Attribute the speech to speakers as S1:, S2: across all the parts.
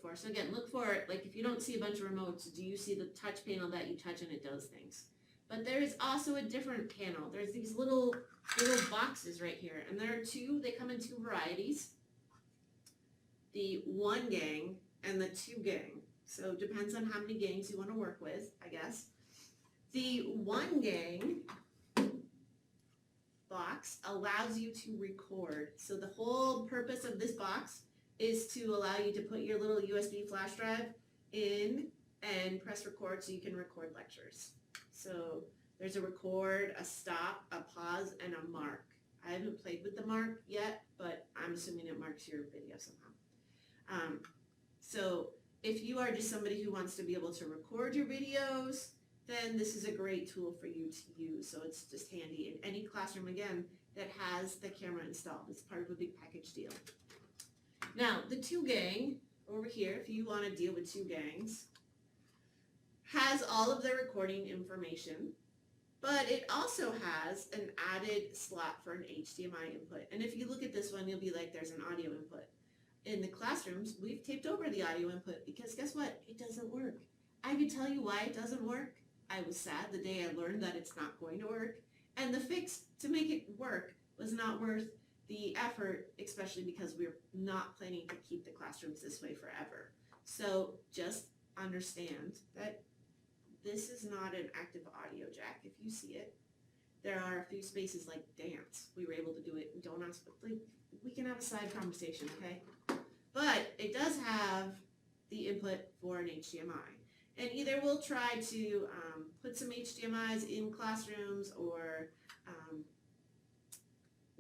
S1: for. So again, look for it. Like if you don't see a bunch of remotes, do you see the touch panel that you touch and it does things? But there is also a different panel. There's these little boxes right here, and there are two. They come in two varieties: the 1 gang and the 2 gang. So it depends on how many gangs you want to work with, I guess. The 1 gang box allows you to record. So the whole purpose of this box is to allow you to put your little USB flash drive in and press record so you can record lectures. So there's a record, a stop, a pause, and a mark. I haven't played with the mark yet, but I'm assuming it marks your video somehow. So if you are just somebody who wants to be able to record your videos, then this is a great tool for you to use. So it's just handy in any classroom, again, that has the camera installed. It's part of a big package deal. Now, the 2 gang over here, if you want to deal with 2 gangs, has all of the recording information, but it also has an added slot for an HDMI input. And if you look at this one, you'll be like, there's an audio input. In the classrooms, we've taped over the audio input because guess what? It doesn't work. I can tell you why it doesn't work. I was sad the day I learned that it's not going to work. And the fix to make it work was not worth the effort, especially because we're not planning to keep the classrooms this way forever. So just understand that this is not an active audio jack. If you see it, there are a few spaces like dance. We were able to do it in donuts, but like, we can have a side conversation, okay? But it does have the input for an HDMI. And either we'll try to put some HDMIs in classrooms or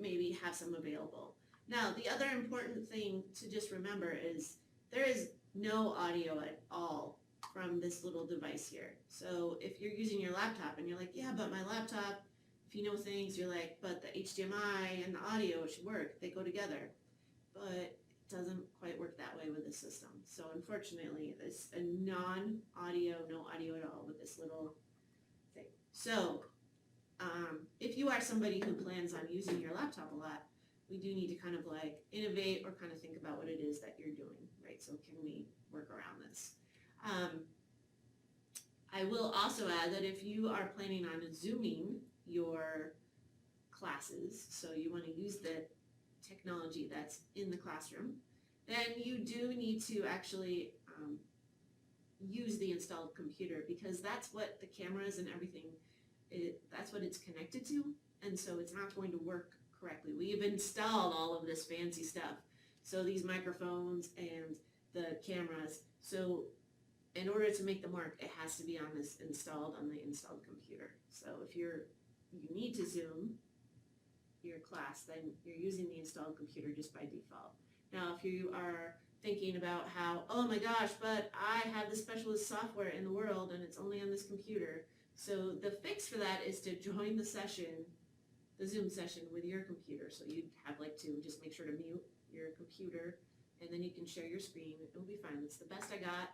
S1: maybe have some available. Now, the other important thing to just remember is there is no audio at all from this little device here. So if you're using your laptop and you're like, yeah, but my laptop, if you know things, you're like, but the HDMI and the audio should work. They go together. But it doesn't quite work that way with this system. So unfortunately, it's a non-audio, no audio at all with this little thing. So if you are somebody who plans on using your laptop a lot, we do need to kind of like innovate or kind of think about what it is that you're doing, right? So can we work around this? I will also add that if you are planning on Zooming your classes, so you want to use the technology that's in the classroom, then you do need to actually use the installed computer because that's what the cameras and everything, that's what it's connected to, and so it's not going to work correctly. We've installed all of this fancy stuff, so these microphones and the cameras, so in order to make them work, it has to be on this installed on the installed computer. So if you need to Zoom your class, then you're using the installed computer just by default. Now, if you are thinking about how, oh my gosh, but I have the specialist software in the world and it's only on this computer. So the fix for that is to join the session, the Zoom session with your computer. So you'd have like to just make sure to mute your computer and then you can share your screen. It'll be fine. It's the best I got.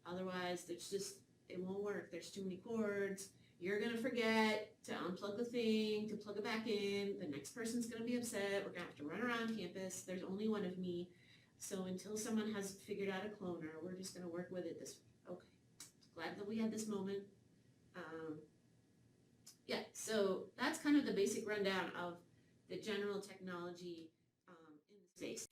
S1: Otherwise, it won't work. There's too many cords. You're going to forget to unplug the thing, to plug it back in. The next person's going to be upset. We're going to have to run around campus. There's only one of me. So until someone has figured out a cloner, we're just going to work with it this way. Okay. Glad that we had this moment. Yeah, so that's kind of the basic rundown of the general technology in the space.